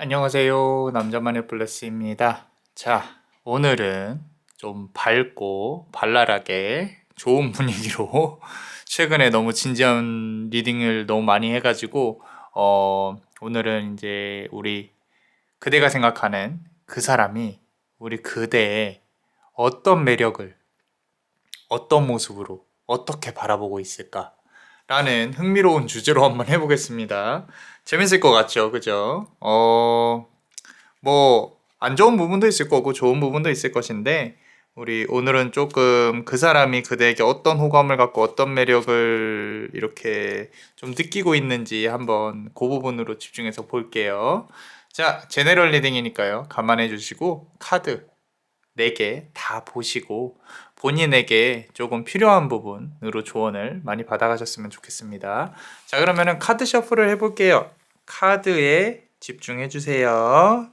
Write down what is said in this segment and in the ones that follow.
안녕하세요. 남자만의 블레스입니다. 자, 오늘은 좀 밝고 발랄하게 좋은 분위기로 최근에 너무 진지한 리딩을 너무 많이 해가지고 오늘은 이제 우리 그대가 생각하는 그 사람이 우리 그대의 어떤 매력을 어떤 모습으로 어떻게 바라보고 있을까? 라는 흥미로운 주제로 한번 해보겠습니다. 재밌을 것 같죠? 그죠? 안 좋은 부분도 있을 거고 좋은 부분도 있을 것인데, 우리 오늘은 조금 그 사람이 그대에게 어떤 호감을 갖고 어떤 매력을 이렇게 좀 느끼고 있는지 한번 그 부분으로 집중해서 볼게요. 자, 제네럴 리딩이니까요. 감안해 주시고 카드 4개 다 보시고 본인에게 조금 필요한 부분으로 조언을 많이 받아가셨으면 좋겠습니다. 자, 그러면은 카드 셔플을 해볼게요. 카드에 집중해 주세요.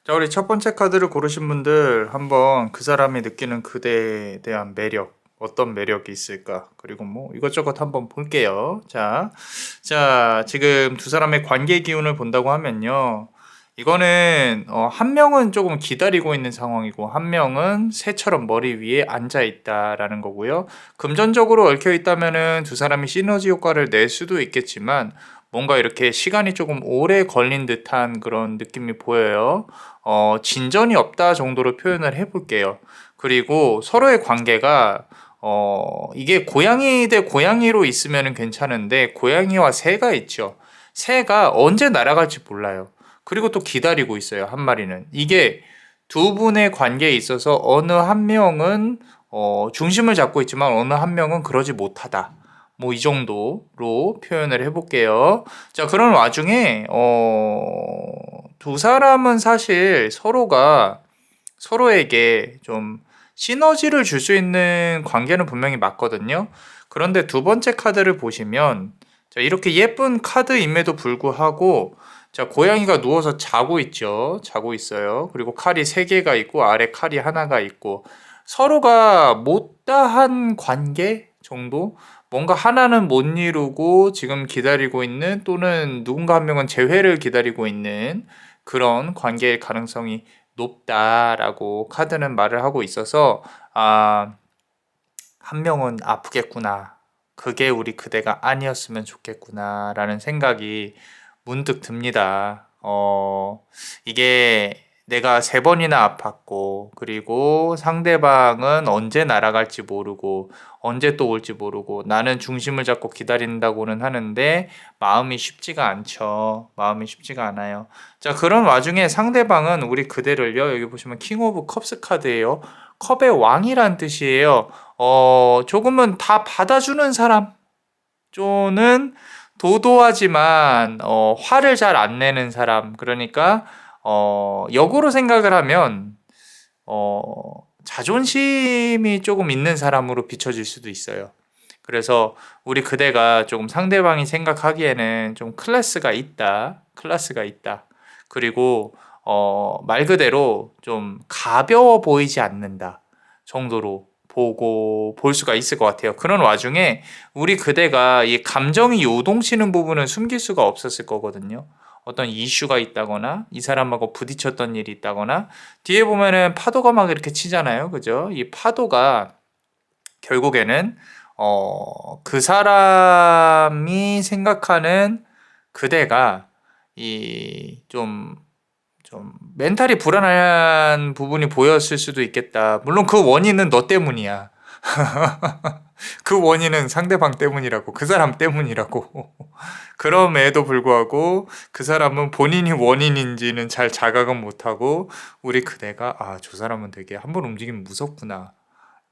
자, 우리 첫 번째 카드를 고르신 분들 한번 그 사람이 느끼는 그대에 대한 매력, 어떤 매력이 있을까? 그리고 뭐 이것저것 한번 볼게요. 자, 지금 두 사람의 관계 기운을 본다고 하면요. 이거는 한 명은 조금 기다리고 있는 상황이고 한 명은 새처럼 머리 위에 앉아 있다라는 거고요. 금전적으로 얽혀 있다면은 두 사람이 시너지 효과를 낼 수도 있겠지만 뭔가 이렇게 시간이 조금 오래 걸린 듯한 그런 느낌이 보여요. 진전이 없다 정도로 표현을 해볼게요. 그리고 서로의 관계가 이게 고양이 대 고양이로 있으면 괜찮은데 고양이와 새가 있죠. 새가 언제 날아갈지 몰라요. 그리고 또 기다리고 있어요. 한 마리는. 이게 두 분의 관계에 있어서 어느 한 명은 중심을 잡고 있지만 어느 한 명은 그러지 못하다. 뭐 이 정도로 표현을 해볼게요. 자, 그런 와중에 두 사람은 사실 서로가 서로에게 좀 시너지를 줄 수 있는 관계는 분명히 맞거든요. 그런데 두 번째 카드를 보시면 자, 이렇게 예쁜 카드임에도 불구하고 자, 고양이가 누워서 자고 있죠. 자고 있어요. 그리고 칼이 3개가 있고 아래 칼이 하나가 있고 서로가 못다한 관계 정도? 뭔가 하나는 못 이루고 지금 기다리고 있는 또는 누군가 한 명은 재회를 기다리고 있는 그런 관계일 가능성이 높다라고 카드는 말을 하고 있어서 아, 한 명은 아프겠구나. 그게 우리 그대가 아니었으면 좋겠구나. 라는 생각이 문득 듭니다. 이게 내가 3번이나 아팠고, 그리고 상대방은 언제 날아갈지 모르고, 언제 또 올지 모르고, 나는 중심을 잡고 기다린다고는 하는데, 마음이 쉽지가 않죠. 마음이 쉽지가 않아요. 자, 그런 와중에 상대방은 우리 그대를요, 여기 보시면 킹 오브 컵스 카드예요. 컵의 왕이란 뜻이에요. 조금은 다 받아주는 사람, 또는 도도하지만 화를 잘 안 내는 사람. 그러니까 역으로 생각을 하면 어, 자존심이 조금 있는 사람으로 비춰질 수도 있어요. 그래서 우리 그대가 조금 상대방이 생각하기에는 좀 클래스가 있다. 클래스가 있다. 그리고 말 그대로 좀 가벼워 보이지 않는다 정도로 볼 수가 있을 것 같아요. 그런 와중에 우리 그대가 이 감정이 요동치는 부분은 숨길 수가 없었을 거거든요. 어떤 이슈가 있다거나 이 사람하고 부딪혔던 일이 있다거나 뒤에 보면은 파도가 막 이렇게 치잖아요. 그죠? 이 파도가 결국에는 그 사람이 생각하는 그대가 이 좀 멘탈이 불안한 부분이 보였을 수도 있겠다. 물론 그 원인은 너 때문이야. 그 원인은 상대방 때문이라고, 그 사람 때문이라고. 그럼에도 불구하고 그 사람은 본인이 원인인지는 잘 자각은 못하고 우리 그대가 저 사람은 되게 한번 움직이면 무섭구나.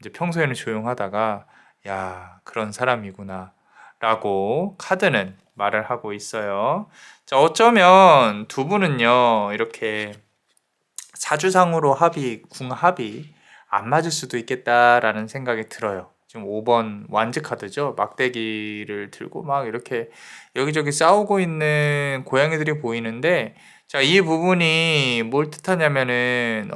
이제 평소에는 조용하다가 야, 그런 사람이구나. 라고 카드는 말을 하고 있어요. 자, 어쩌면 두 분은요, 이렇게 사주상으로 궁합이 안 맞을 수도 있겠다라는 생각이 들어요. 지금 5번 완즈 카드죠. 막대기를 들고 막 이렇게 여기저기 싸우고 있는 고양이들이 보이는데, 자, 이 부분이 뭘 뜻하냐면은,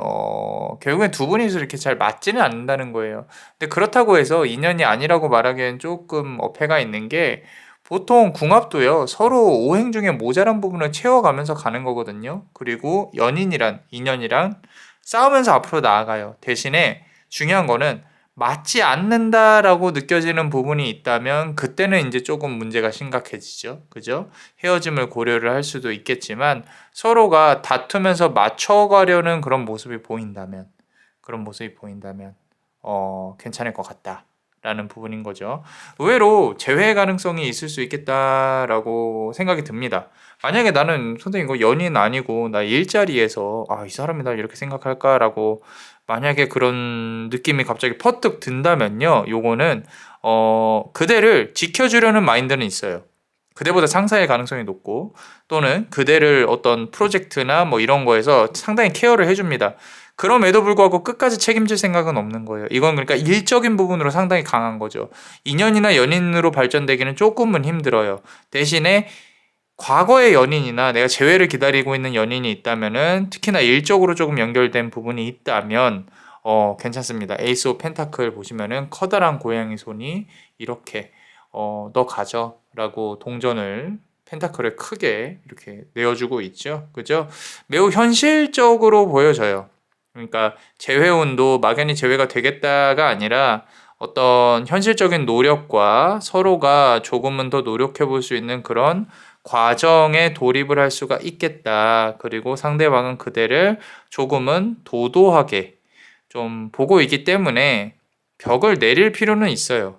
결국엔 두 분이서 이렇게 잘 맞지는 않는다는 거예요. 근데 그렇다고 해서 인연이 아니라고 말하기엔 조금 어폐가 있는 게, 보통 궁합도요, 서로 오행 중에 모자란 부분을 채워가면서 가는 거거든요. 그리고 인연이란 싸우면서 앞으로 나아가요. 대신에 중요한 거는 맞지 않는다라고 느껴지는 부분이 있다면 그때는 이제 조금 문제가 심각해지죠. 그죠? 헤어짐을 고려를 할 수도 있겠지만 서로가 다투면서 맞춰가려는 그런 모습이 보인다면 괜찮을 것 같다. 라는 부분인 거죠. 의외로 재회 가능성이 있을 수 있겠다라고 생각이 듭니다. 만약에 나는 선생님 이거 연인 아니고 나 일자리에서 이 사람이 날 이렇게 생각할까라고 만약에 그런 느낌이 갑자기 퍼뜩 든다면요. 요거는 그대를 지켜주려는 마인드는 있어요. 그대보다 상사의 가능성이 높고 또는 그대를 어떤 프로젝트나 뭐 이런 거에서 상당히 케어를 해줍니다. 그럼에도 불구하고 끝까지 책임질 생각은 없는 거예요. 이건 그러니까 일적인 부분으로 상당히 강한 거죠. 인연이나 연인으로 발전되기는 조금은 힘들어요. 대신에 과거의 연인이나 내가 재회를 기다리고 있는 연인이 있다면은 특히나 일적으로 조금 연결된 부분이 있다면 괜찮습니다. 에이스 오브 펜타클 보시면은 커다란 고양이 손이 이렇게 너 가져 라고 동전을 펜타클을 크게 이렇게 내어주고 있죠. 그죠? 매우 현실적으로 보여져요. 그러니까 재회운도 막연히 재회가 되겠다가 아니라 어떤 현실적인 노력과 서로가 조금은 더 노력해 볼 수 있는 그런 과정에 돌입을 할 수가 있겠다. 그리고 상대방은 그대를 조금은 도도하게 좀 보고 있기 때문에 벽을 내릴 필요는 있어요.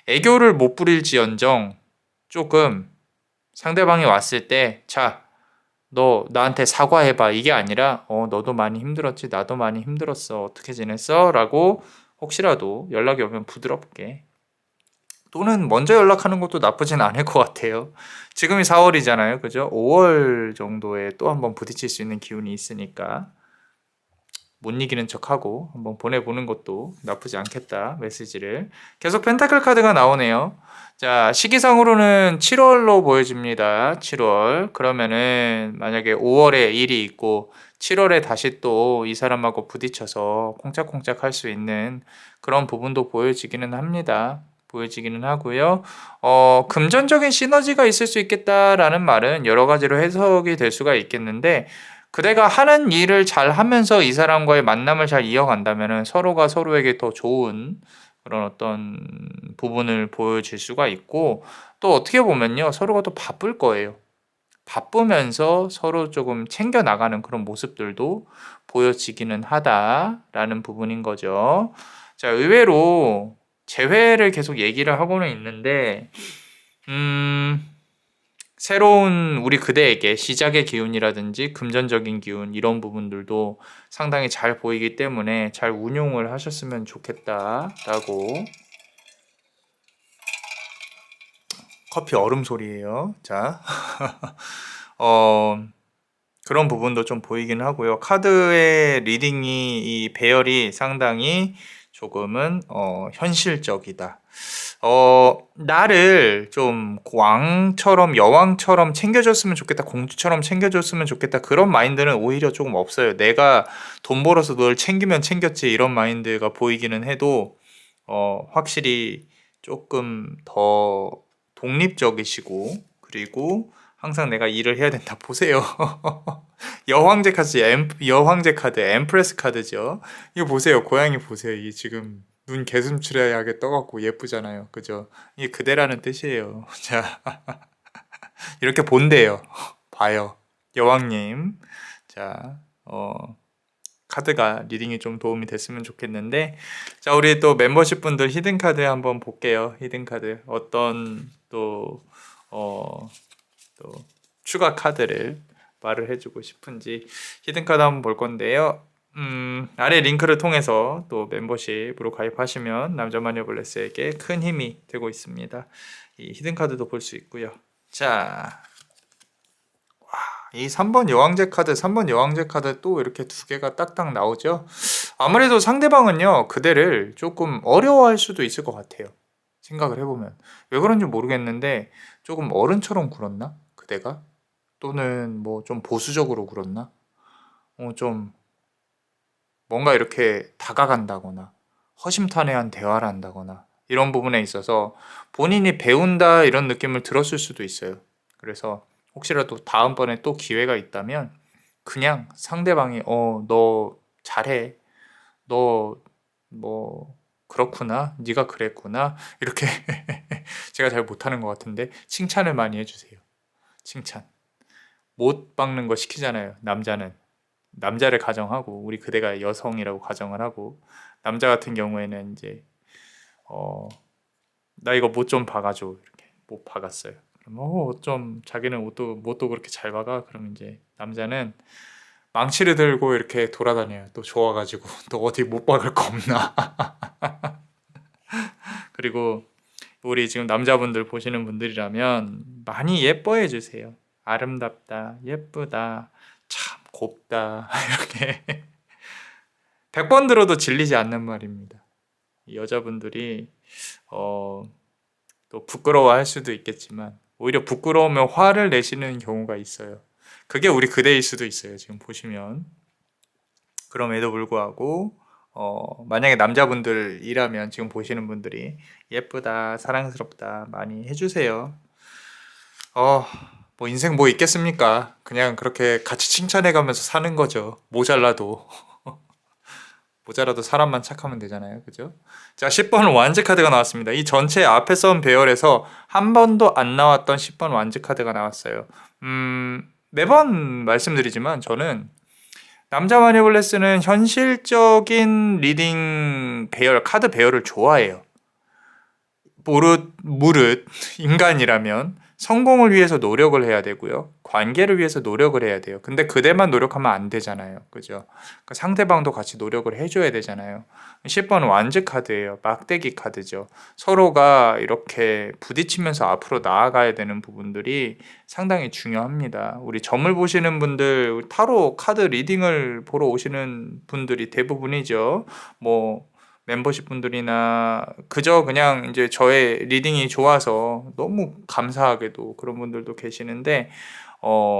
애교를 못 부릴지언정 조금 상대방이 왔을 때, 자, 너 나한테 사과해봐. 이게 아니라, 너도 많이 힘들었지. 나도 많이 힘들었어. 어떻게 지냈어? 라고 혹시라도 연락이 오면 부드럽게. 또는 먼저 연락하는 것도 나쁘진 않을 것 같아요. 지금이 4월이잖아요. 그죠? 5월 정도에 또 한번 부딪힐 수 있는 기운이 있으니까. 못 이기는 척하고 한번 보내보는 것도 나쁘지 않겠다. 메시지를. 계속 펜타클 카드가 나오네요. 자, 시기상으로는 7월로 보여집니다. 7월. 그러면은 만약에 5월에 일이 있고 7월에 다시 또 이 사람하고 부딪혀서 콩짝콩짝 할 수 있는 그런 부분도 보여지기는 합니다. 보여지기는 하고요. 금전적인 시너지가 있을 수 있겠다라는 말은 여러 가지로 해석이 될 수가 있겠는데 그대가 하는 일을 잘 하면서 이 사람과의 만남을 잘 이어간다면은 서로가 서로에게 더 좋은 그런 어떤 부분을 보여줄 수가 있고, 또 어떻게 보면요, 서로가 또 바쁠 거예요. 바쁘면서 서로 조금 챙겨 나가는 그런 모습들도 보여지기는 하다라는 부분인 거죠. 자, 의외로 재회를 계속 얘기를 하고는 있는데, 새로운 우리 그대에게 시작의 기운이라든지 금전적인 기운 이런 부분들도 상당히 잘 보이기 때문에 잘 운용을 하셨으면 좋겠다라고. 커피 얼음 소리예요. 자, 어, 그런 부분도 좀 보이긴 하고요. 카드의 리딩이 이 배열이 상당히 조금은 현실적이다. 나를 좀 왕처럼 여왕처럼 챙겨줬으면 좋겠다, 공주처럼 챙겨줬으면 좋겠다, 그런 마인드는 오히려 조금 없어요. 내가 돈 벌어서 널 챙기면 챙겼지, 이런 마인드가 보이기는 해도 확실히 조금 더 독립적이시고, 그리고 항상 내가 일을 해야 된다. 보세요. 여황제 카드, 여황제 카드, 엠프레스 카드죠. 이거 보세요. 고양이 보세요. 이 지금 눈 개슴츠레하게 떠갖고 예쁘잖아요. 그죠? 이게 그대라는 뜻이에요. 자, 이렇게 본대요. 봐요. 여왕님. 자, 카드가 리딩이 좀 도움이 됐으면 좋겠는데, 자, 우리 또 멤버십 분들 히든 카드 한번 볼게요. 히든 카드 어떤 또 추가 카드를 말을 해주고 싶은지 히든 카드 한번 볼 건데요. 아래 링크를 통해서 또 멤버십으로 가입하시면 남자마녀 블레스에게 큰 힘이 되고 있습니다. 이 히든 카드도 볼 수 있고요. 자, 이 3번 여왕제 카드, 3번 여왕제 카드 또 이렇게 두 개가 딱딱 나오죠. 아무래도 상대방은요, 그대를 조금 어려워할 수도 있을 것 같아요. 생각을 해보면 왜 그런지 모르겠는데 조금 어른처럼 굴었나? 그대가? 또는 뭐 좀 보수적으로 굴었나? 좀 뭔가 이렇게 다가간다거나 허심탄회한 대화를 한다거나 이런 부분에 있어서 본인이 배운다 이런 느낌을 들었을 수도 있어요. 그래서 혹시라도 다음번에 또 기회가 있다면 그냥 상대방이 너 잘해, 너 뭐 그렇구나, 네가 그랬구나, 이렇게 제가 잘 못하는 것 같은데 칭찬을 많이 해주세요. 칭찬. 못 박는 거 시키잖아요. 남자를 가정하고 우리 그대가 여성이라고 가정을 하고, 남자 같은 경우에는 이제 나 이거 못 좀 박아줘, 이렇게 못 박았어요. 그럼 좀 자기는 못도 그렇게 잘 박아. 그럼 이제 남자는 망치를 들고 이렇게 돌아다녀요. 또 좋아가지고 또 어디 못 박을 거 없나. 그리고 우리 지금 남자분들 보시는 분들이라면 많이 예뻐해 주세요. 아름답다, 예쁘다, 참 곱다, 이렇게 100번 들어도 질리지 않는 말입니다. 이 여자분들이 또 부끄러워할 수도 있겠지만 오히려 부끄러우면 화를 내시는 경우가 있어요. 그게 우리 그대일 수도 있어요. 지금 보시면. 그럼에도 불구하고 만약에 남자분들이라면 지금 보시는 분들이 예쁘다, 사랑스럽다 많이 해주세요. 뭐 인생 뭐 있겠습니까? 그냥 그렇게 같이 칭찬해가면서 사는 거죠. 모자라도 사람만 착하면 되잖아요. 그죠? 자, 10번 완즈 카드가 나왔습니다. 이 전체 앞에 선 배열에서 한 번도 안 나왔던 10번 완즈 카드가 나왔어요. 매번 말씀드리지만 저는 남자 마니블레스는 현실적인 리딩 배열, 카드 배열을 좋아해요. 무릇 인간이라면 성공을 위해서 노력을 해야 되고요. 관계를 위해서 노력을 해야 돼요. 근데 그대만 노력하면 안 되잖아요. 그죠? 그러니까 상대방도 같이 노력을 해줘야 되잖아요. 10번 완즈 카드예요. 막대기 카드죠. 서로가 이렇게 부딪히면서 앞으로 나아가야 되는 부분들이 상당히 중요합니다. 우리 점을 보시는 분들, 타로 카드 리딩을 보러 오시는 분들이 대부분이죠. 뭐 멤버십 분들이나 그저 그냥 이제 저의 리딩이 좋아서 너무 감사하게도 그런 분들도 계시는데,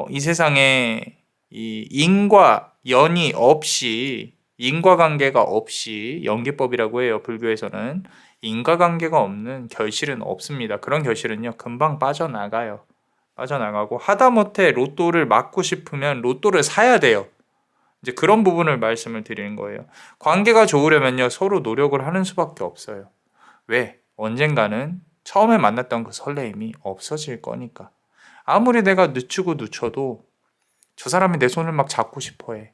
이 세상에 이 인과 연이 없이, 인과관계가 없이, 연기법이라고 해요. 불교에서는 인과관계가 없는 결실은 없습니다. 그런 결실은요 금방 빠져나가요. 빠져나가고, 하다못해 로또를 맞고 싶으면 로또를 사야 돼요. 이제 그런 부분을 말씀을 드리는 거예요. 관계가 좋으려면요, 서로 노력을 하는 수밖에 없어요. 왜? 언젠가는 처음에 만났던 그 설레임이 없어질 거니까. 아무리 내가 늦추고 늦춰도 저 사람이 내 손을 막 잡고 싶어 해.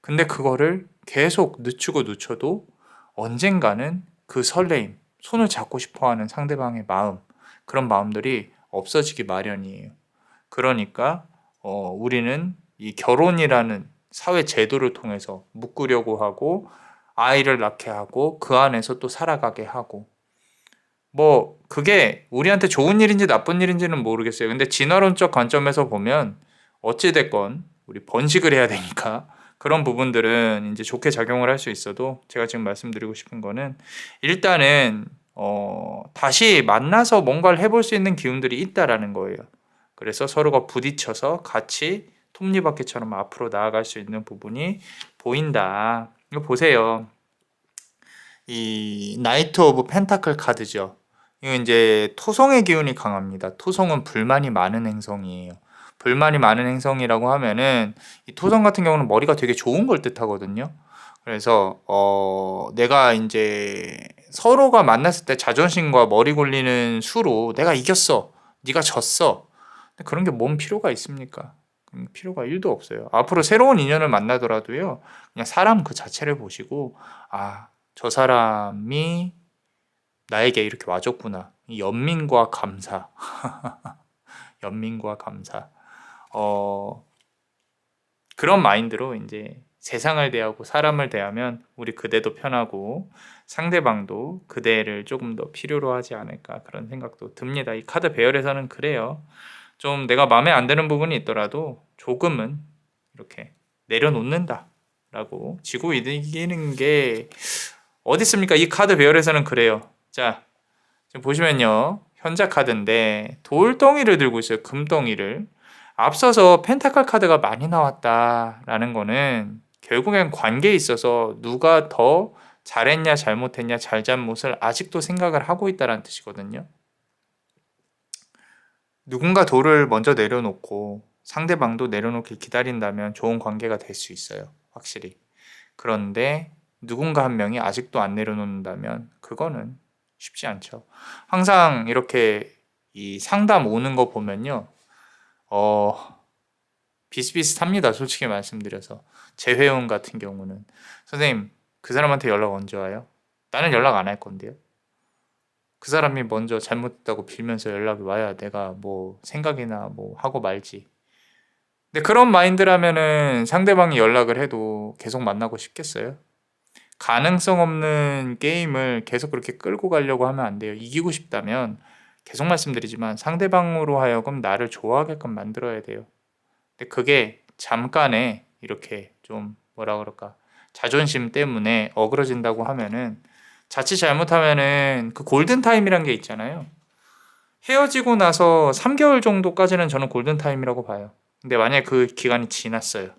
근데 그거를 계속 늦추고 늦춰도 언젠가는 그 설레임, 손을 잡고 싶어 하는 상대방의 마음, 그런 마음들이 없어지기 마련이에요. 그러니까 우리는 이 결혼이라는 사회 제도를 통해서 묶으려고 하고, 아이를 낳게 하고, 그 안에서 또 살아가게 하고, 뭐 그게 우리한테 좋은 일인지 나쁜 일인지는 모르겠어요. 근데 진화론적 관점에서 보면 어찌 됐건 우리 번식을 해야 되니까 그런 부분들은 이제 좋게 작용을 할 수 있어도, 제가 지금 말씀드리고 싶은 거는 일단은 다시 만나서 뭔가를 해볼 수 있는 기운들이 있다라는 거예요. 그래서 서로가 부딪혀서 같이 톱니바퀴처럼 앞으로 나아갈 수 있는 부분이 보인다. 이거 보세요. 이 나이트 오브 펜타클 카드죠. 이거 이제 토성의 기운이 강합니다. 토성은 불만이 많은 행성이에요. 불만이 많은 행성이라고 하면은 이 토성 같은 경우는 머리가 되게 좋은 걸 뜻하거든요. 그래서 내가 이제 서로가 만났을 때 자존심과 머리 굴리는 수로 내가 이겼어, 네가 졌어. 근데 그런 게 뭔 필요가 있습니까? 필요가 1도 없어요. 앞으로 새로운 인연을 만나더라도요, 그냥 사람 그 자체를 보시고, 아, 저 사람이 나에게 이렇게 와줬구나. 이 연민과 감사, 연민과 감사. 어, 그런 마인드로 이제 세상을 대하고 사람을 대하면 우리 그대도 편하고 상대방도 그대를 조금 더 필요로 하지 않을까, 그런 생각도 듭니다. 이 카드 배열에서는 그래요. 좀 내가 마음에 안 드는 부분이 있더라도 조금은 이렇게 내려놓는다 라고 지고 이기는 게 어디 있습니까? 이 카드 배열에서는 그래요. 자, 지금 보시면요, 현자 카드인데 돌덩이를 들고 있어요. 금덩이를. 앞서서 펜타클 카드가 많이 나왔다라는 거는 결국엔 관계에 있어서 누가 더 잘했냐 잘못했냐 잘잘못을 아직도 생각을 하고 있다는 뜻이거든요. 누군가 돌을 먼저 내려놓고 상대방도 내려놓길 기다린다면 좋은 관계가 될 수 있어요. 확실히. 그런데 누군가 한 명이 아직도 안 내려놓는다면 그거는 쉽지 않죠. 항상 이렇게 이 상담 오는 거 보면요, 비슷비슷합니다. 솔직히 말씀드려서. 재회원 같은 경우는, 선생님, 그 사람한테 연락 언제 와요? 나는 연락 안 할 건데요. 그 사람이 먼저 잘못했다고 빌면서 연락이 와야 내가 뭐 생각이나 뭐 하고 말지. 근데 그런 마인드라면은 상대방이 연락을 해도 계속 만나고 싶겠어요? 가능성 없는 게임을 계속 그렇게 끌고 가려고 하면 안 돼요. 이기고 싶다면 계속 말씀드리지만 상대방으로 하여금 나를 좋아하게끔 만들어야 돼요. 근데 그게 잠깐의 이렇게 좀 뭐라 그럴까, 자존심 때문에 어그러진다고 하면은, 자칫 잘못하면은 그 골든 타임이란 게 있잖아요. 헤어지고 나서 3개월 정도까지는 저는 골든 타임이라고 봐요. 근데 만약에 그 기간이 지났어요.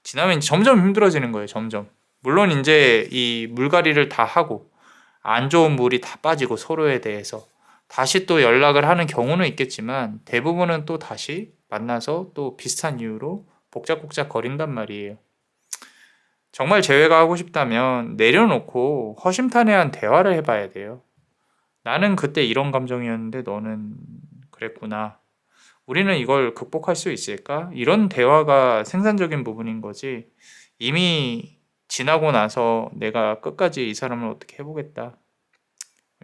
지나면 점점 힘들어지는 거예요. 점점. 물론 이제 이 물갈이를 다 하고 안 좋은 물이 다 빠지고 서로에 대해서 다시 또 연락을 하는 경우는 있겠지만, 대부분은 또 다시 만나서 또 비슷한 이유로 복작복작 거린단 말이에요. 정말 재회가 하고 싶다면 내려놓고 허심탄회한 대화를 해봐야 돼요. 나는 그때 이런 감정이었는데 너는 그랬구나. 우리는 이걸 극복할 수 있을까? 이런 대화가 생산적인 부분인 거지. 이미 지나고 나서 내가 끝까지 이 사람을 어떻게 해보겠다.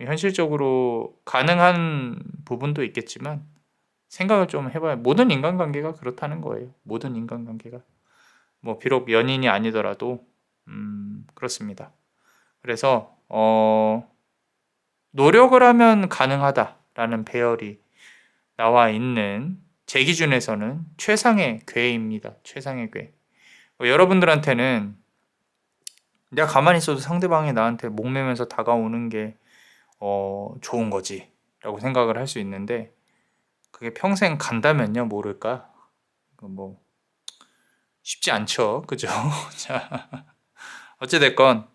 현실적으로 가능한 부분도 있겠지만 생각을 좀 해봐야, 모든 인간관계가 그렇다는 거예요. 모든 인간관계가. 뭐 비록 연인이 아니더라도 그렇습니다. 그래서 노력을 하면 가능하다라는 배열이 나와 있는 제 기준에서는 최상의 괴입니다. 최상의 괴. 여러분들한테는 내가 가만히 있어도 상대방이 나한테 목매면서 다가오는 게 좋은 거지 라고 생각을 할 수 있는데, 그게 평생 간다면요, 모를까? 뭐 쉽지 않죠. 그죠? 자, 어찌됐건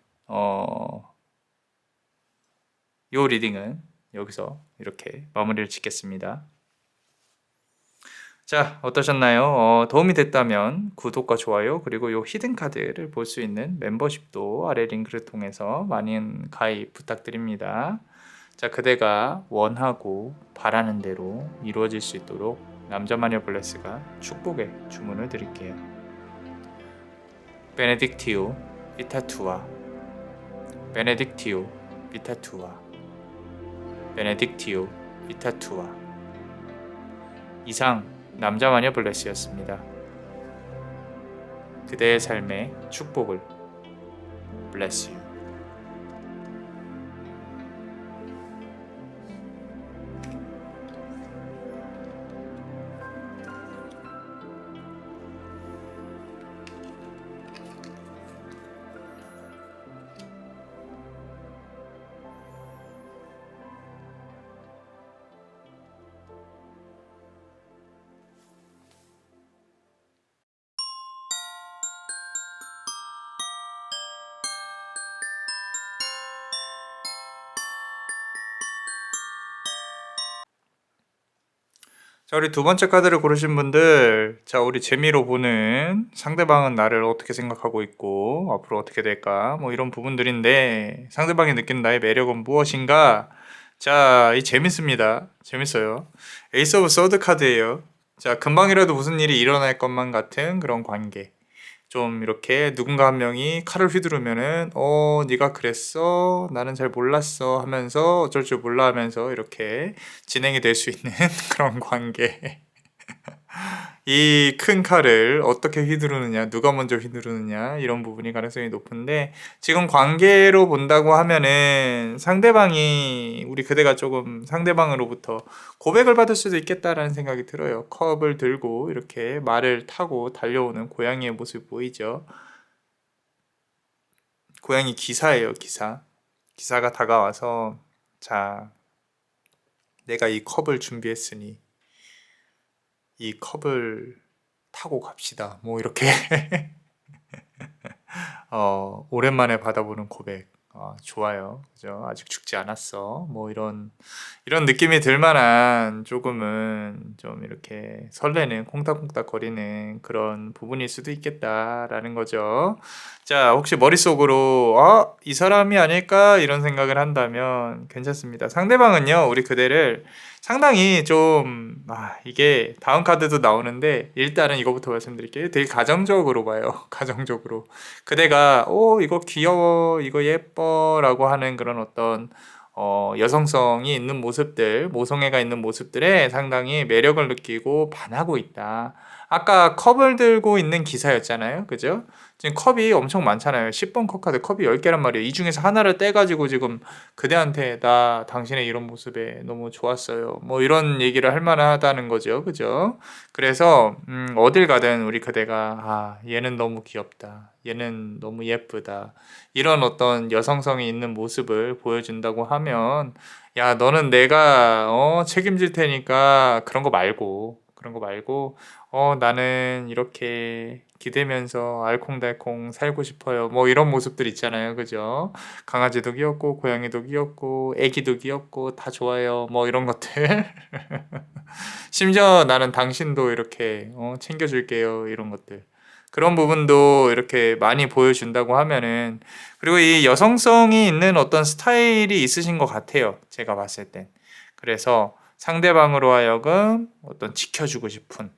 요 리딩은 여기서 이렇게 마무리를 짓겠습니다. 자, 어떠셨나요? 도움이 됐다면 구독과 좋아요 그리고 요 히든 카드를 볼 수 있는 멤버십도 아래 링크를 통해서 많은 가입 부탁드립니다. 자, 그대가 원하고 바라는 대로 이루어질 수 있도록 남자마녀 블레스가 축복의 주문을 드릴게요. 베네딕티오 비타투아, 베네딕티오 비타투아, 베네딕티오 비타투아. 이상 남자마녀 블레스였습니다. 그대의 삶의 축복을 블레스 유. 자, 우리 두 번째 카드를 고르신 분들, 자, 우리 재미로 보는 상대방은 나를 어떻게 생각하고 있고 앞으로 어떻게 될까, 뭐 이런 부분들인데 상대방이 느끼는 나의 매력은 무엇인가. 자, 이 재밌습니다. 재밌어요. 에이스 오브 서드 카드예요. 자, 금방이라도 무슨 일이 일어날 것만 같은 그런 관계. 좀 이렇게 누군가 한 명이 칼을 휘두르면은 네가 그랬어? 나는 잘 몰랐어 하면서 어쩔 줄 몰라 하면서 이렇게 진행이 될 수 있는 그런 관계. 이 큰 칼을 어떻게 휘두르느냐, 누가 먼저 휘두르느냐, 이런 부분이 가능성이 높은데, 지금 관계로 본다고 하면은 상대방이, 우리 그대가 조금 상대방으로부터 고백을 받을 수도 있겠다라는 생각이 들어요. 컵을 들고 이렇게 말을 타고 달려오는 고양이의 모습이 보이죠. 고양이 기사예요, 기사. 기사가 다가와서, 자, 내가 이 컵을 준비했으니 이 컵을 타고 갑시다. 뭐 이렇게 오랜만에 받아보는 고백. 좋아요. 그죠? 아직 죽지 않았어. 뭐 이런 느낌이 들 만한 조금은 좀 이렇게 설레는 콩닥콩닥 거리는 그런 부분일 수도 있겠다라는 거죠. 자, 혹시 머릿속으로 이 사람이 아닐까 이런 생각을 한다면 괜찮습니다. 상대방은요, 우리 그대를 상당히 좀 이게 다음 카드도 나오는데 일단은 이거부터 말씀드릴게요. 되게 가정적으로 봐요. 가정적으로. 그대가 이거 귀여워, 이거 예뻐 라고 하는 그런 어떤 여성성이 있는 모습들, 모성애가 있는 모습들에 상당히 매력을 느끼고 반하고 있다. 아까 컵을 들고 있는 기사였잖아요. 그죠? 지금 컵이 엄청 많잖아요. 10번 컵 카드 컵이 10개란 말이에요. 이 중에서 하나를 떼가지고 지금 그대한테 나 당신의 이런 모습에 너무 좋았어요. 뭐 이런 얘기를 할 만하다는 거죠. 그죠? 그래서 어딜 가든 우리 그대가 얘는 너무 귀엽다. 얘는 너무 예쁘다. 이런 어떤 여성성이 있는 모습을 보여준다고 하면 야, 너는 내가 책임질 테니까 그런 거 말고 나는 이렇게 기대면서 알콩달콩 살고 싶어요. 뭐 이런 모습들 있잖아요. 그죠? 강아지도 귀엽고 고양이도 귀엽고 애기도 귀엽고 다 좋아요. 뭐 이런 것들. 심지어 나는 당신도 이렇게 챙겨줄게요. 이런 것들. 그런 부분도 이렇게 많이 보여준다고 하면은, 그리고 이 여성성이 있는 어떤 스타일이 있으신 것 같아요. 제가 봤을 땐. 그래서 상대방으로 하여금 어떤 지켜주고 싶은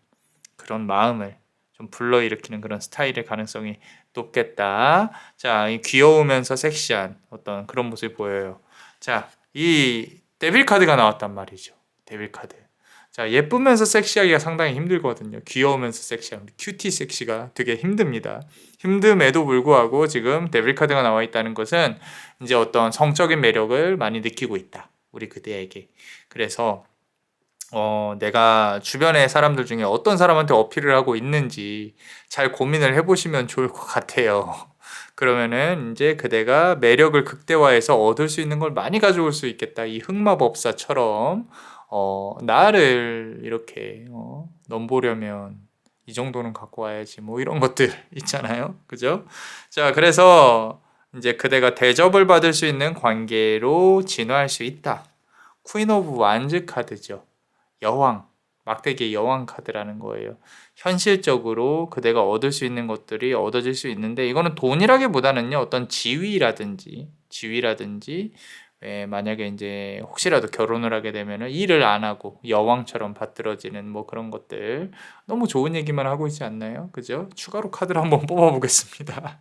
그런 마음을 좀 불러일으키는 그런 스타일의 가능성이 높겠다. 자, 이 귀여우면서 섹시한 어떤 그런 모습이 보여요. 자, 이 데빌 카드가 나왔단 말이죠. 데빌 카드. 자, 예쁘면서 섹시하기가 상당히 힘들거든요. 귀여우면서 섹시한 큐티 섹시가 되게 힘듭니다. 힘듦에도 불구하고 지금 데빌 카드가 나와 있다는 것은 이제 어떤 성적인 매력을 많이 느끼고 있다. 우리 그대에게. 그래서 내가 주변의 사람들 중에 어떤 사람한테 어필을 하고 있는지 잘 고민을 해보시면 좋을 것 같아요. 그러면은 이제 그대가 매력을 극대화해서 얻을 수 있는 걸 많이 가져올 수 있겠다. 이 흑마법사처럼 나를 이렇게 넘보려면 이 정도는 갖고 와야지. 뭐 이런 것들 있잖아요. 그죠? 자, 그래서 이제 그대가 대접을 받을 수 있는 관계로 진화할 수 있다. 퀸 오브 완즈 카드죠. 여왕, 막대기의 여왕 카드라는 거예요. 현실적으로 그대가 얻을 수 있는 것들이 얻어질 수 있는데 이거는 돈이라기보다는요 어떤 지위라든지 만약에 이제 혹시라도 결혼을 하게 되면은 일을 안 하고 여왕처럼 받들어지는 뭐 그런 것들 너무 좋은 얘기만 하고 있지 않나요? 그죠? 추가로 카드를 한번 뽑아보겠습니다.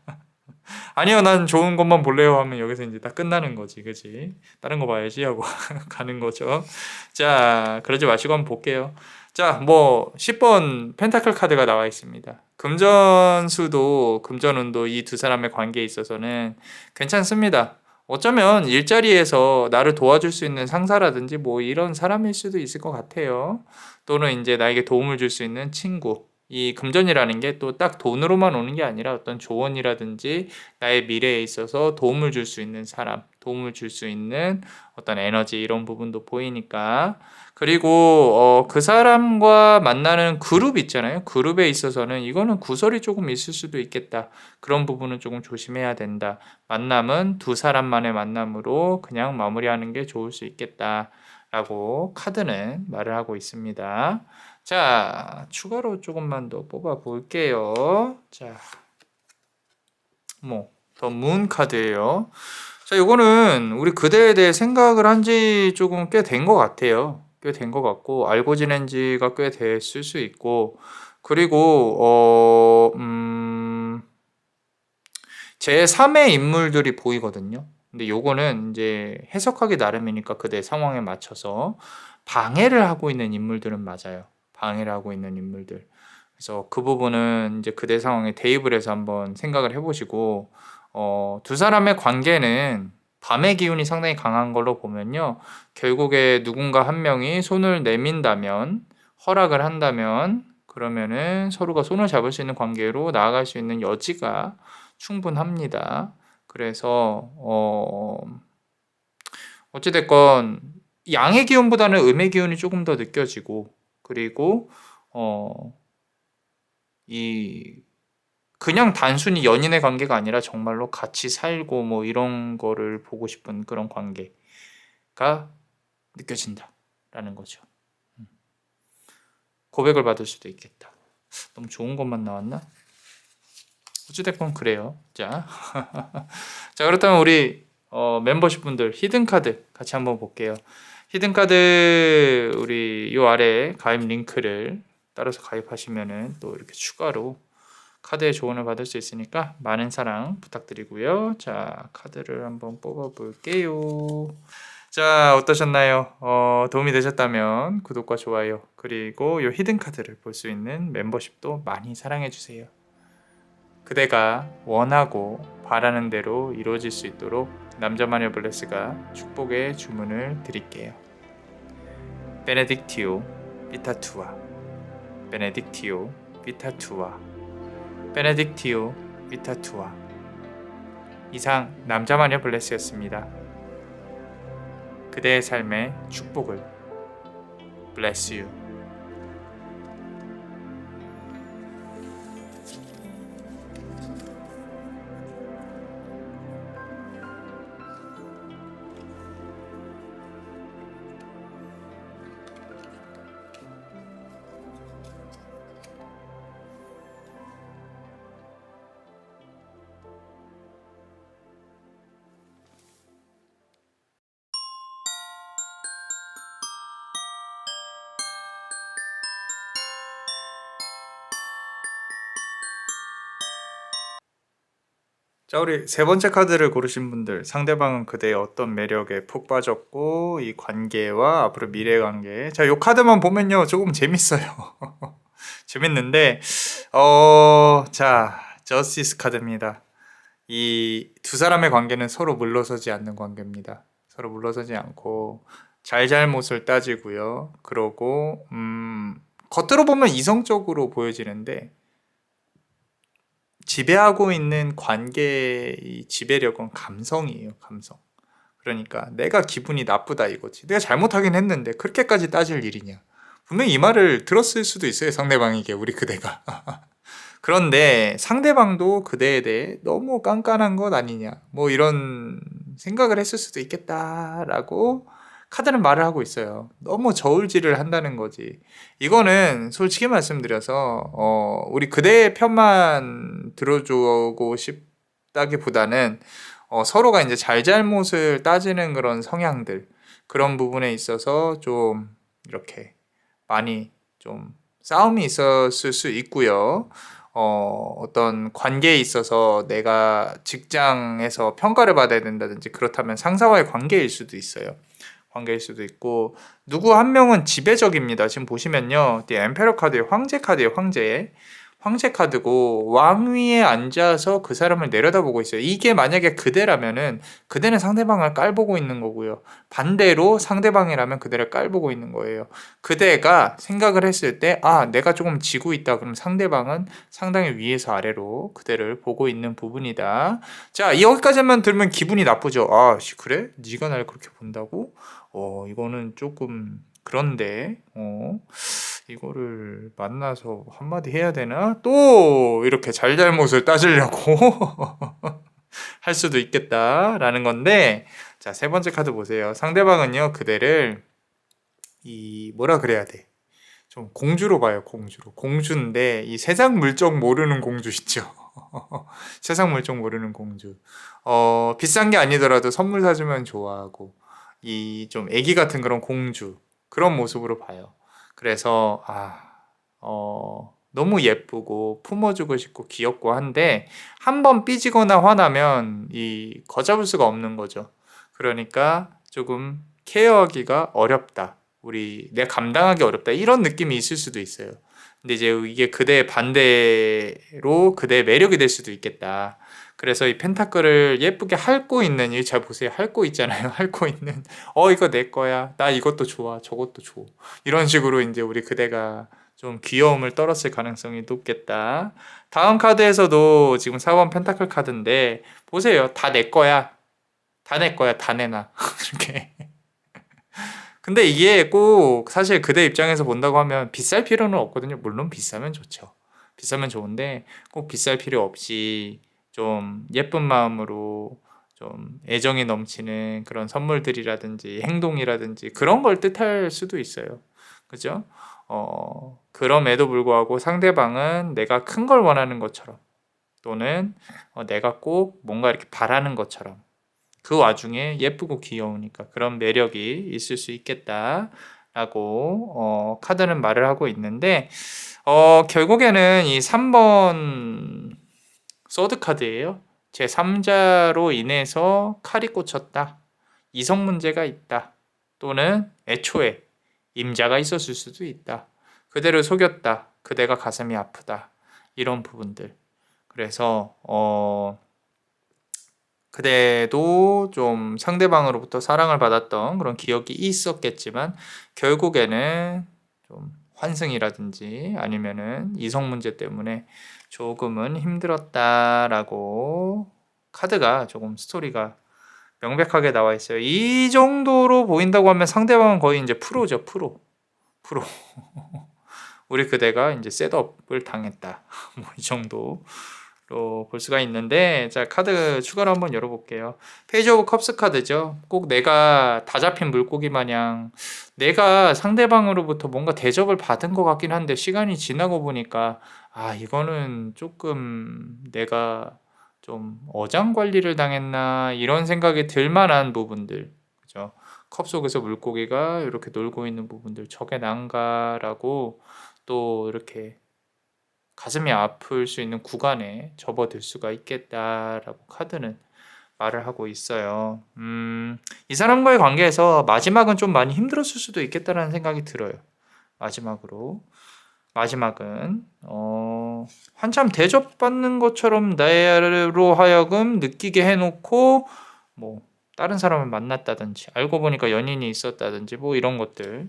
아니요, 난 좋은 것만 볼래요 하면 여기서 이제 딱 끝나는 거지, 그지? 다른 거 봐야지 하고 가는 거죠. 자, 그러지 마시고 한번 볼게요. 자, 뭐 10번 펜타클 카드가 나와 있습니다. 금전운도 이 두 사람의 관계에 있어서는 괜찮습니다. 어쩌면 일자리에서 나를 도와줄 수 있는 상사라든지 뭐 이런 사람일 수도 있을 것 같아요. 또는 이제 나에게 도움을 줄 수 있는 친구. 이 금전이라는 게 또 딱 돈으로만 오는 게 아니라 어떤 조언이라든지 나의 미래에 있어서 도움을 줄 수 있는 사람, 도움을 줄 수 있는 어떤 에너지 이런 부분도 보이니까 그리고 그 사람과 만나는 그룹 있잖아요. 그룹에 있어서는 이거는 구설이 조금 있을 수도 있겠다. 그런 부분은 조금 조심해야 된다. 만남은 두 사람만의 만남으로 그냥 마무리하는 게 좋을 수 있겠다. 라고 카드는 말을 하고 있습니다. 자, 추가로 조금만 더 뽑아 볼게요. 자, 더 문 카드예요. 자, 요거는 우리 그대에 대해 생각을 한 지 조금 꽤 된 것 같아요. 꽤 된 것 같고, 알고 지낸 지가 꽤 됐을 수 있고, 그리고, 제 3의 인물들이 보이거든요. 근데 요거는 이제 해석하기 나름이니까 그대 상황에 맞춰서 방해를 하고 있는 인물들은 맞아요. 방해를 하고 있는 인물들. 그래서 그 부분은 이제 그대 상황에 대입을 해서 한번 생각을 해보시고, 두 사람의 관계는 밤의 기운이 상당히 강한 걸로 보면요. 결국에 누군가 한 명이 손을 내민다면, 허락을 한다면, 그러면은 서로가 손을 잡을 수 있는 관계로 나아갈 수 있는 여지가 충분합니다. 그래서, 어찌됐건, 양의 기운보다는 음의 기운이 조금 더 느껴지고, 그리고, 이 그냥 단순히 연인의 관계가 아니라 정말로 같이 살고 뭐 이런 거를 보고 싶은 그런 관계가 느껴진다라는 거죠. 고백을 받을 수도 있겠다. 너무 좋은 것만 나왔나? 어찌됐건 그래요. 자, 자 그렇다면 우리 멤버십 분들 히든 카드 같이 한번 볼게요. 히든 카드 우리 요 아래 가입 링크를 따라서 가입하시면은 또 이렇게 추가로 카드의 조언을 받을 수 있으니까 많은 사랑 부탁드리고요. 자, 카드를 한번 뽑아 볼게요. 자, 어떠셨나요? 도움이 되셨다면 구독과 좋아요 그리고 요 히든 카드를 볼 수 있는 멤버십도 많이 사랑해 주세요. 그대가 원하고 바라는 대로 이루어질 수 있도록 남자마녀 블레스가 축복의 주문을 드릴게요. 베네딕티오 비타투아 베네딕티오 비타투아 베네딕티오 비타투아. 이상 남자마녀 블레스였습니다. 그대의 삶의 축복을 Bless you. 자, 우리 세 번째 카드를 고르신 분들, 상대방은 그대의 어떤 매력에 푹 빠졌고 이 관계와 앞으로 미래 관계. 자, 요 카드만 보면요 조금 재밌어요. 재밌는데 자, 저스티스 카드입니다. 이 두 사람의 관계는 서로 물러서지 않는 관계입니다. 서로 물러서지 않고 잘잘못을 따지고요. 그러고 겉으로 보면 이성적으로 보여지는데 지배하고 있는 관계의 지배력은 감성이에요, 감성. 그러니까 내가 기분이 나쁘다 이거지. 내가 잘못하긴 했는데 그렇게까지 따질 일이냐. 분명히 이 말을 들었을 수도 있어요, 상대방에게 우리 그대가. 그런데 상대방도 그대에 대해 너무 깐깐한 것 아니냐. 뭐 이런 생각을 했을 수도 있겠다라고 카드는 말을 하고 있어요. 너무 저울질을 한다는 거지. 이거는 솔직히 말씀드려서 우리 그대의 편만 들어주고 싶다기보다는 서로가 이제 잘잘못을 따지는 그런 성향들, 그런 부분에 있어서 좀 이렇게 많이 좀 싸움이 있었을 수 있고요. 어떤 관계에 있어서 내가 직장에서 평가를 받아야 된다든지, 그렇다면 상사와의 관계일 수도 있어요. 관계일 수도 있고, 누구 한 명은 지배적입니다. 지금 보시면요, 엠페러 카드에 황제 카드예요. 황제 카드고 왕 위에 앉아서 그 사람을 내려다보고 있어요. 이게 만약에 그대라면은 그대는 상대방을 깔보고 있는 거고요. 반대로 상대방이라면 그대를 깔보고 있는 거예요. 그대가 생각을 했을 때, 내가 조금 지고 있다. 그럼 상대방은 상당히 위에서 아래로 그대를 보고 있는 부분이다. 자, 여기까지만 들으면 기분이 나쁘죠. 그래? 네가 날 그렇게 본다고? 이거는 조금 그런데, 이거를 만나서 한마디 해야 되나? 또 이렇게 잘잘못을 따지려고 할 수도 있겠다라는 건데, 자, 세 번째 카드 보세요. 상대방은요, 그대를 뭐라 그래야 돼? 좀 공주로 봐요, 공주로. 공주인데, 이 세상 물정 모르는 공주 있죠? 세상 물정 모르는 공주. 비싼 게 아니더라도 선물 사주면 좋아하고, 이 좀 애기 같은 그런 공주. 그런 모습으로 봐요. 그래서, 너무 예쁘고, 품어주고 싶고, 귀엽고 한데, 한번 삐지거나 화나면, 걷잡을 수가 없는 거죠. 그러니까, 조금 케어하기가 어렵다. 내 감당하기 어렵다. 이런 느낌이 있을 수도 있어요. 근데 이제 이게 그대의 반대로 그대의 매력이 될 수도 있겠다. 그래서 이 펜타클을 예쁘게 핥고 있는, 잘 보세요. 핥고 있잖아요. 핥고 있는, 이거 내 거야. 나 이것도 좋아. 저것도 좋아. 이런 식으로 이제 우리 그대가 좀 귀여움을 떨었을 가능성이 높겠다. 다음 카드에서도 지금 4번 펜타클 카드인데, 보세요. 다 내 거야. 다 내 거야. 다 내놔. 이렇게. 근데 이게 꼭 사실 그대 입장에서 본다고 하면 비쌀 필요는 없거든요. 물론 비싸면 좋죠. 비싸면 좋은데 꼭 비쌀 필요 없이 좀 예쁜 마음으로 좀 애정이 넘치는 그런 선물들이라든지 행동이라든지 그런 걸 뜻할 수도 있어요. 그죠? 그럼에도 불구하고 상대방은 내가 큰 걸 원하는 것처럼, 또는 내가 꼭 뭔가 이렇게 바라는 것처럼, 그 와중에 예쁘고 귀여우니까 그런 매력이 있을 수 있겠다라고 카드는 말을 하고 있는데, 결국에는 이 3번 소드 카드예요. 제 3자로 인해서 칼이 꽂혔다. 이성 문제가 있다. 또는 애초에 임자가 있었을 수도 있다. 그대를 속였다. 그대가 가슴이 아프다. 이런 부분들. 그래서 그대도 좀 상대방으로부터 사랑을 받았던 그런 기억이 있었겠지만, 결국에는 좀 환승이라든지 아니면은 이성 문제 때문에 조금은 힘들었다라고 카드가 조금 스토리가 명백하게 나와 있어요. 이 정도로 보인다고 하면 상대방은 거의 이제 프로죠, 프로. 우리 그대가 이제 셋업을 당했다. 뭐 이 정도. 볼 수가 있는데, 자, 카드 추가로 한번 열어볼게요. 페이지 오브 컵스 카드죠. 꼭 내가 다 잡힌 물고기 마냥 내가 상대방으로부터 뭔가 대접을 받은 것 같긴 한데, 시간이 지나고 보니까 이거는 조금 내가 좀 어장 관리를 당했나, 이런 생각이 들 만한 부분들, 그죠? 컵 속에서 물고기가 이렇게 놀고 있는 부분들, 저게 난가라고 또 이렇게 가슴이 아플 수 있는 구간에 접어들 수가 있겠다라고 카드는 말을 하고 있어요. 이 사람과의 관계에서 마지막은 좀 많이 힘들었을 수도 있겠다라는 생각이 들어요. 마지막은 한참 대접받는 것처럼 나로 하여금 느끼게 해놓고, 뭐 다른 사람을 만났다든지 알고 보니까 연인이 있었다든지 뭐 이런 것들.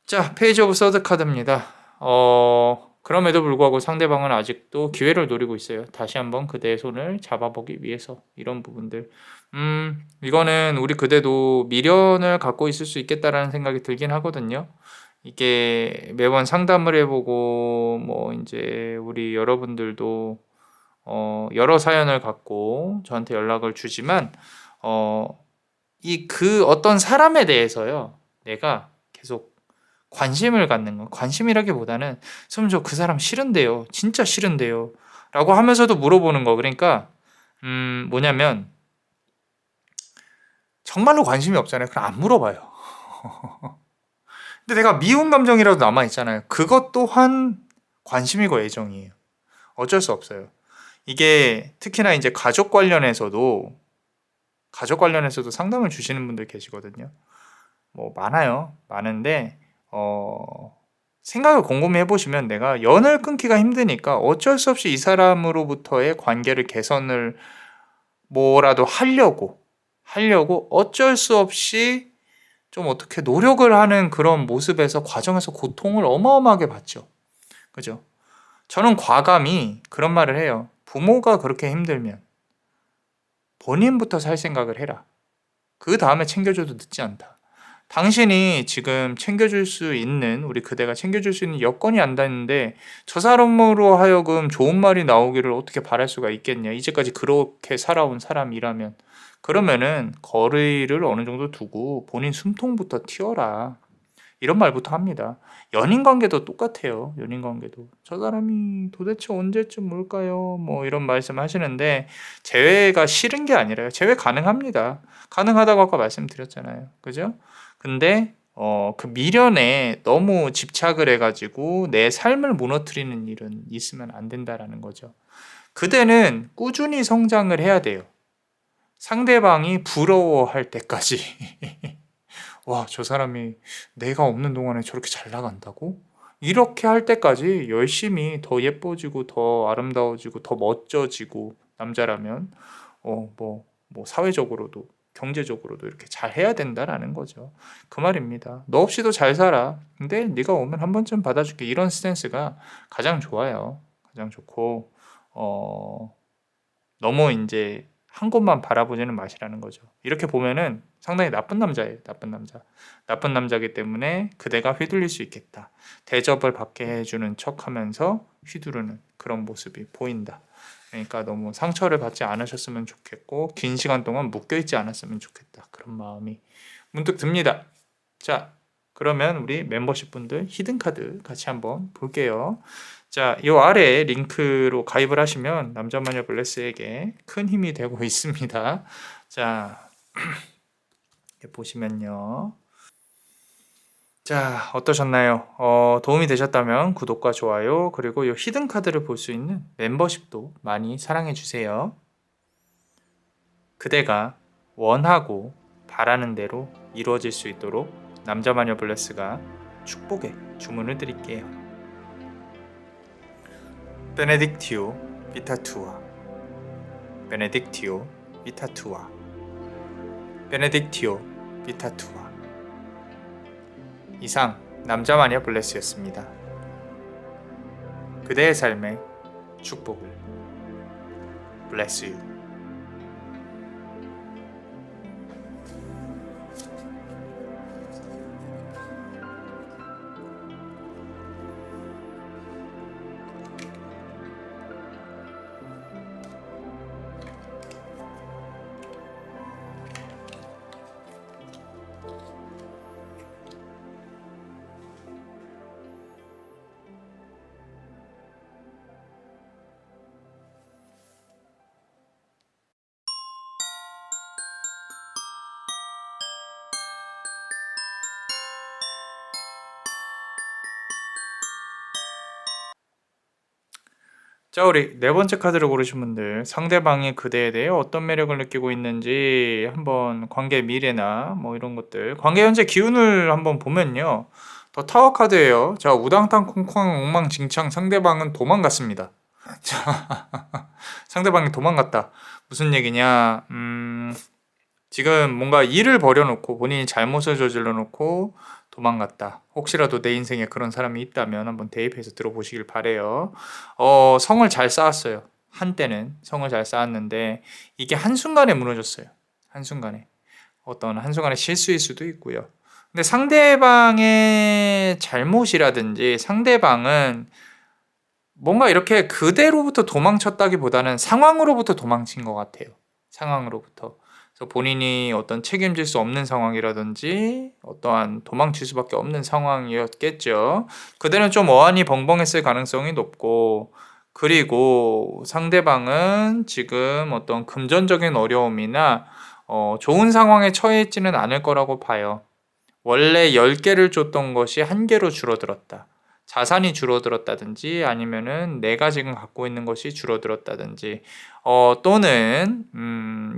자, 페이지 오브 서드 카드입니다. 그럼에도 불구하고 상대방은 아직도 기회를 노리고 있어요. 다시 한번 그대의 손을 잡아보기 위해서. 이런 부분들. 이거는 우리 그대도 미련을 갖고 있을 수 있겠다라는 생각이 들긴 하거든요. 이게 매번 상담을 해보고, 뭐 이제 우리 여러분들도 여러 사연을 갖고 저한테 연락을 주지만, 그 어떤 사람에 대해서요. 내가 계속 관심을 갖는 거. 관심이라기보다는 선생님 저 그 사람 싫은데요. 진짜 싫은데요. 라고 하면서도 물어보는 거. 그러니까 뭐냐면 정말로 관심이 없잖아요. 그럼 안 물어봐요. 근데 내가 미운 감정이라도 남아있잖아요. 그것 또한 관심이고 애정이에요. 어쩔 수 없어요. 이게 특히나 이제 가족 관련해서도 상담을 주시는 분들 계시거든요. 뭐 많아요. 많은데 생각을 곰곰이 해보시면 내가 연을 끊기가 힘드니까 어쩔 수 없이 이 사람으로부터의 관계를 개선을 뭐라도 하려고 어쩔 수 없이 좀 어떻게 노력을 하는 그런 모습에서 과정에서 고통을 어마어마하게 받죠. 그죠? 저는 과감히 그런 말을 해요. 부모가 그렇게 힘들면 본인부터 살 생각을 해라. 그 다음에 챙겨줘도 늦지 않다. 당신이 지금 챙겨줄 수 있는, 우리 그대가 챙겨줄 수 있는 여건이 안 닿는데 저 사람으로 하여금 좋은 말이 나오기를 어떻게 바랄 수가 있겠냐. 이제까지 그렇게 살아온 사람이라면. 그러면은 거리를 어느 정도 두고 본인 숨통부터 틔워라. 이런 말부터 합니다. 연인 관계도 똑같아요. 연인 관계도. 저 사람이 도대체 언제쯤 올까요? 뭐 이런 말씀 하시는데 재회가 싫은 게 아니라요. 재회 가능합니다. 가능하다고 아까 말씀드렸잖아요. 그죠? 근데 그 미련에 너무 집착을 해가지고 내 삶을 무너뜨리는 일은 있으면 안 된다라는 거죠. 그대는 꾸준히 성장을 해야 돼요. 상대방이 부러워할 때까지. 와, 저 사람이 내가 없는 동안에 저렇게 잘 나간다고? 이렇게 할 때까지 열심히 더 예뻐지고 더 아름다워지고 더 멋져지고 남자라면 뭐 사회적으로도 경제적으로도 이렇게 잘 해야 된다라는 거죠. 그 말입니다. 너 없이도 잘 살아. 근데 네가 오면 한 번쯤 받아줄게. 이런 스탠스가 가장 좋아요. 가장 좋고 너무 이제 한 곳만 바라보지는 마시라는 거죠. 이렇게 보면은 상당히 나쁜 남자예요. 나쁜 남자. 나쁜 남자이기 때문에 그대가 휘둘릴 수 있겠다. 대접을 받게 해주는 척하면서 휘두르는 그런 모습이 보인다. 그러니까 너무 상처를 받지 않으셨으면 좋겠고 긴 시간 동안 묶여있지 않았으면 좋겠다. 그런 마음이 문득 듭니다. 자, 그러면 우리 멤버십 분들 히든카드 같이 한번 볼게요. 자, 이 아래 링크로 가입을 하시면 남자마녀 블레스에게 큰 힘이 되고 있습니다. 자, 보시면요. 자, 어떠셨나요? 도움이 되셨다면 구독과 좋아요, 그리고 이 히든 카드를 볼 수 있는 멤버십도 많이 사랑해 주세요. 그대가 원하고 바라는 대로 이루어질 수 있도록 남자마녀 블레스가 축복의 주문을 드릴게요. 베네딕티오 비타투아, 베네딕티오 비타투아, 베네딕티오 비타투아. 이상 남자마녀 블레스였습니다. 그대의 삶에 축복을. Bless you. 자, 우리 네 번째 카드를 고르신 분들, 상대방이 그대에 대해 어떤 매력을 느끼고 있는지 한번 관계 미래나 뭐 이런 것들, 관계 현재 기운을 한번 보면요. 더 타워 카드예요. 자, 우당탕 콩쾅 엉망진창 상대방은 도망갔습니다. 자, 상대방이 도망갔다. 무슨 얘기냐? 지금 뭔가 일을 벌여놓고 본인이 잘못을 저질러 놓고 도망갔다. 혹시라도 내 인생에 그런 사람이 있다면 한번 대입해서 들어보시길 바래요. 성을 잘 쌓았어요. 한때는 성을 잘 쌓았는데 이게 한순간에 무너졌어요. 한순간에. 어떤 한순간의 실수일 수도 있고요. 근데 상대방의 잘못이라든지 상대방은 뭔가 이렇게 그대로부터 도망쳤다기보다는 상황으로부터 도망친 것 같아요. 상황으로부터. 그래서 본인이 어떤 책임질 수 없는 상황이라든지 어떠한 도망칠 수밖에 없는 상황이었겠죠. 그대는 좀 어안이 벙벙했을 가능성이 높고, 그리고 상대방은 지금 어떤 금전적인 어려움이나 좋은 상황에 처해 있지는 않을 거라고 봐요. 원래 10개를 줬던 것이 1개로 줄어들었다. 자산이 줄어들었다든지 아니면은 내가 지금 갖고 있는 것이 줄어들었다든지 또는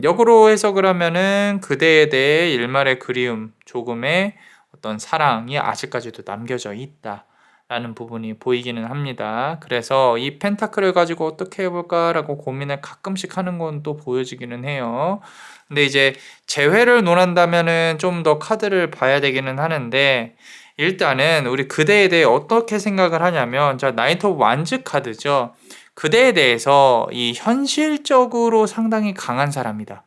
역으로 해석을 하면은 그대에 대해 일말의 그리움, 조금의 어떤 사랑이 아직까지도 남겨져 있다. 라는 부분이 보이기는 합니다. 그래서 이 펜타클을 가지고 어떻게 해볼까라고 고민을 가끔씩 하는 건 또 보여지기는 해요. 근데 이제 재회를 논한다면은 좀 더 카드를 봐야 되기는 하는데, 일단은 우리 그대에 대해 어떻게 생각을 하냐면, 자, 나이트 오브 완즈 카드죠. 그대에 대해서 이 현실적으로 상당히 강한 사람이다.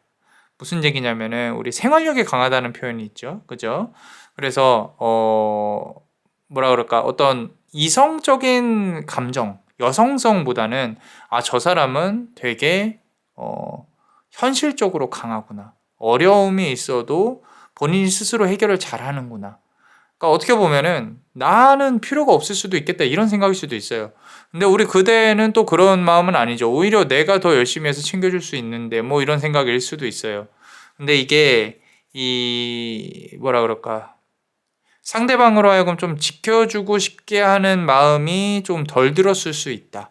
무슨 얘기냐면은 우리 생활력이 강하다는 표현이 있죠. 그죠? 그래서 뭐라 그럴까? 어떤 이성적인 감정, 여성성보다는 저 사람은 되게 현실적으로 강하구나. 어려움이 있어도 본인이 스스로 해결을 잘하는구나. 그러니까 어떻게 보면은 나는 필요가 없을 수도 있겠다 이런 생각일 수도 있어요. 근데 우리 그대는 또 그런 마음은 아니죠. 오히려 내가 더 열심히 해서 챙겨줄 수 있는데 뭐 이런 생각일 수도 있어요. 근데 이게 이 뭐라 그럴까? 상대방으로 하여금 좀 지켜주고 싶게 하는 마음이 좀 덜 들었을 수 있다.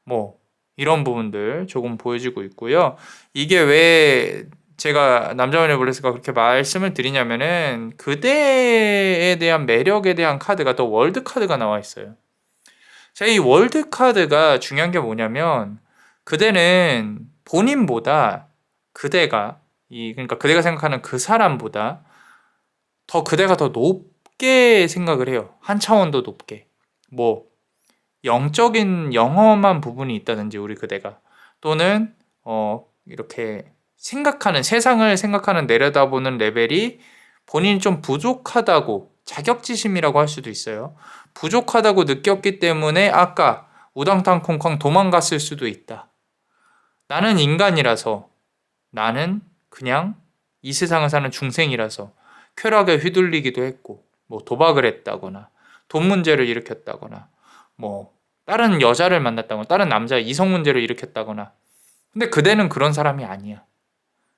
뭐 이런 부분들 조금 보여지고 있고요. 이게 왜 제가 남자분의 블레스가 그렇게 말씀을 드리냐면은 그대에 대한 매력에 대한 카드가 더 월드 카드가 나와 있어요. 자, 이 월드 카드가 중요한 게 뭐냐면 그대는 본인보다 그대가 그러니까 그대가 생각하는 그 사람보다 그대가 더 높게 생각을 해요. 한 차원 더 높게. 뭐 영적인 영험한 부분이 있다든지 우리 그대가 또는 이렇게 세상을 생각하는 내려다보는 레벨이 본인이 좀 부족하다고 자격지심이라고 할 수도 있어요. 부족하다고 느꼈기 때문에 아까 우당탕 콩쾅 도망갔을 수도 있다. 나는 인간이라서 나는 그냥 이 세상을 사는 중생이라서 쾌락에 휘둘리기도 했고 뭐 도박을 했다거나 돈 문제를 일으켰다거나 뭐 다른 여자를 만났다거나 다른 남자 이성 문제를 일으켰다거나 근데 그대는 그런 사람이 아니야.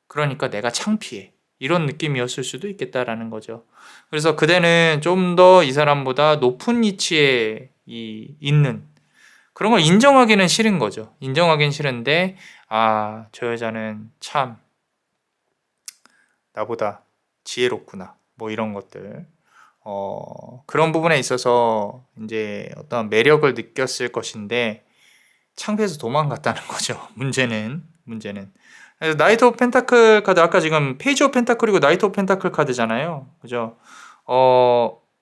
그러니까 내가 창피해. 이런 느낌이었을 수도 있겠다라는 거죠. 그래서 그대는 좀 더 이 사람보다 높은 위치에 있는 그런 걸 인정하기는 싫은 거죠. 인정하기는 싫은데 저 여자는 참 나보다 지혜롭구나. 뭐 이런 것들. 그런 부분에 있어서 이제 어떤 매력을 느꼈을 것인데 창피해서 도망갔다는 거죠. 문제는. 그래서 나이트 오브 펜타클 카드 아까 지금 페이지 오브 펜타클이고 나이트 오브 펜타클 카드잖아요. 그죠?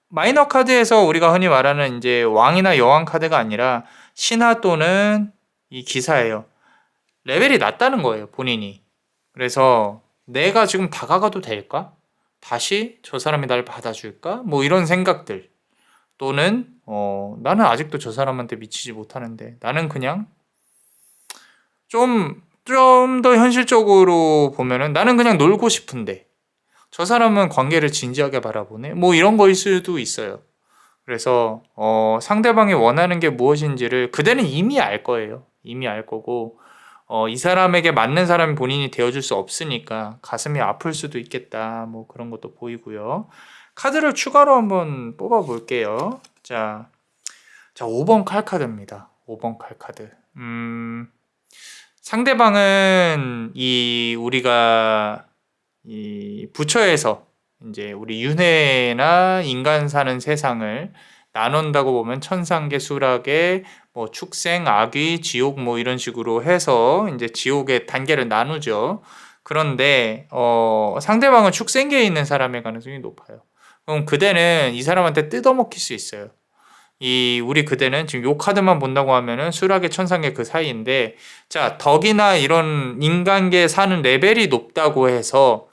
마이너 카드에서 우리가 흔히 말하는 이제 왕이나 여왕 카드가 아니라 신하 또는 이 기사예요. 레벨이 낮다는 거예요, 본인이. 그래서 내가 지금 다가가도 될까? 다시 저 사람이 날 받아줄까? 뭐 이런 생각들. 또는 나는 아직도 저 사람한테 미치지 못하는데 나는 그냥 좀 더 현실적으로 보면은 나는 그냥 놀고 싶은데 저 사람은 관계를 진지하게 바라보네. 뭐 이런 거일 수도 있어요. 그래서 상대방이 원하는 게 무엇인지를 그대는 이미 알 거예요. 이미 알 거고 이 사람에게 맞는 사람이 본인이 되어줄 수 없으니까 가슴이 아플 수도 있겠다. 뭐 그런 것도 보이고요. 카드를 추가로 한번 뽑아 볼게요. 자 5번 칼 카드입니다. 5번 칼 카드. 상대방은 우리가 이 부처에서 이제 우리 윤회나 인간 사는 세상을 나눈다고 보면 천상계, 수락계, 뭐 축생, 악귀, 지옥 뭐 이런 식으로 해서 이제 지옥의 단계를 나누죠. 그런데 상대방은 축생계에 있는 사람의 가능성이 높아요. 그럼 그대는 이 사람한테 뜯어먹힐 수 있어요. 우리 그대는 지금 요 카드만 본다고 하면은 수락의 천상계 그 사이인데, 자, 덕이나 이런 인간계 사는 레벨이 높다고 해서,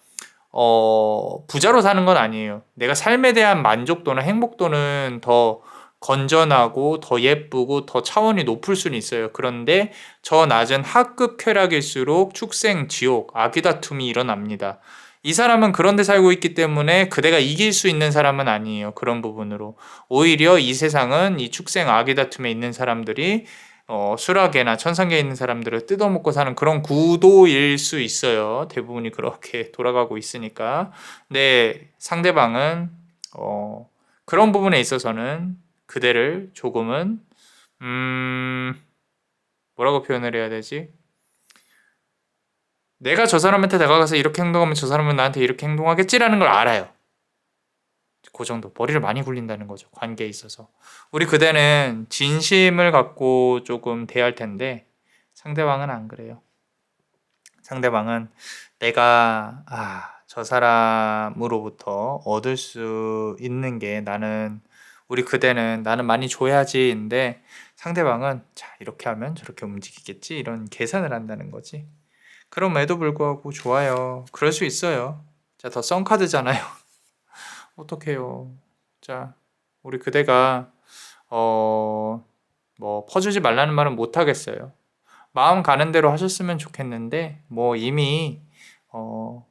부자로 사는 건 아니에요. 내가 삶에 대한 만족도나 행복도는 더 건전하고 더 예쁘고 더 차원이 높을 수는 있어요. 그런데 저 낮은 하급 쾌락일수록 축생, 지옥, 아귀다툼이 일어납니다. 이 사람은 그런 데 살고 있기 때문에 그대가 이길 수 있는 사람은 아니에요. 그런 부분으로. 오히려 이 세상은 이 축생, 아귀다툼에 있는 사람들이 수락계나 천상계에 있는 사람들을 뜯어먹고 사는 그런 구도일 수 있어요. 대부분이 그렇게 돌아가고 있으니까. 근데 상대방은 그런 부분에 있어서는 그대를 조금은 뭐라고 표현을 해야 되지? 내가 저 사람한테 다가가서 이렇게 행동하면 저 사람은 나한테 이렇게 행동하겠지라는 걸 알아요. 그 정도. 머리를 많이 굴린다는 거죠. 관계에 있어서. 우리 그대는 진심을 갖고 조금 대할 텐데 상대방은 안 그래요. 상대방은 내가 저 사람으로부터 얻을 수 있는 게 우리 그대는 나는 많이 줘야지인데 상대방은 자 이렇게 하면 저렇게 움직이겠지 이런 계산을 한다는 거지. 그럼에도 불구하고 좋아요. 그럴 수 있어요. 자, 더 썬카드잖아요. 어떡해요. 자, 우리 그대가 뭐 퍼주지 말라는 말은 못 하겠어요. 마음 가는 대로 하셨으면 좋겠는데 뭐 이미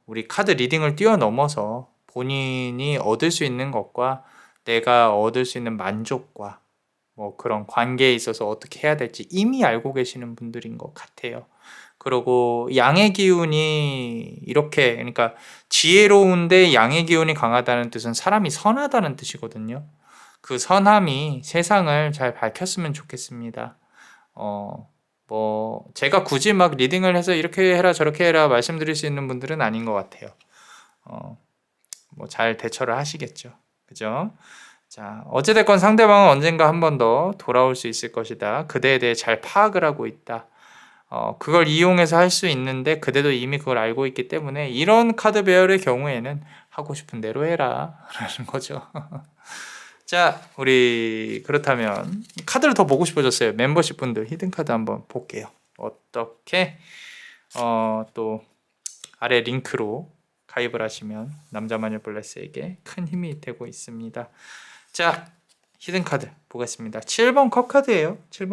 우리 카드 리딩을 뛰어넘어서 본인이 얻을 수 있는 것과 내가 얻을 수 있는 만족과 뭐 그런 관계에 있어서 어떻게 해야 될지 이미 알고 계시는 분들인 것 같아요. 그리고 양의 기운이 이렇게 그러니까 지혜로운데 양의 기운이 강하다는 뜻은 사람이 선하다는 뜻이거든요. 그 선함이 세상을 잘 밝혔으면 좋겠습니다. 뭐 제가 굳이 막 리딩을 해서 이렇게 해라 저렇게 해라 말씀드릴 수 있는 분들은 아닌 것 같아요. 뭐 잘 대처를 하시겠죠. 그죠? 자, 어찌됐건 상대방은 언젠가 한 번 더 돌아올 수 있을 것이다. 그대에 대해 잘 파악을 하고 있다. 그걸 이용해서 할 수 있는데 그대도 이미 그걸 알고 있기 때문에 이런 카드 배열의 경우에는 하고 싶은 대로 해라 라는 거죠. 자, 우리 그렇다면 카드를 더 보고 싶어졌어요. 멤버십 분들 히든 카드 한번 볼게요. 어떻게 또 아래 링크로 가입을 하시면 남자마녀 블레스에게 큰 힘이 되고 있습니다. 자, 히든 카드 보겠습니다. 7번 컵 카드예요. 7번.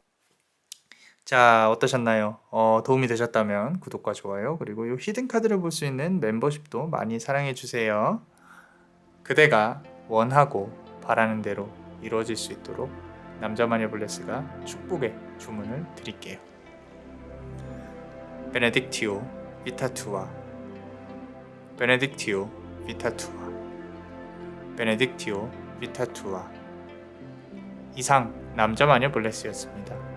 자, 어떠셨나요? 도움이 되셨다면 구독과 좋아요 그리고 이 히든 카드를 볼 수 있는 멤버십도 많이 사랑해 주세요. 그대가 원하고 바라는 대로 이루어질 수 있도록 남자마녀 블레스가 축복의 주문을 드릴게요. 베네딕티오 비타투아 베네딕티오 비타투아 베네딕티오 비타투아. 이상 남자마녀 블레스였습니다.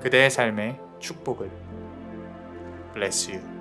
그대의 삶의 축복을. Bless you.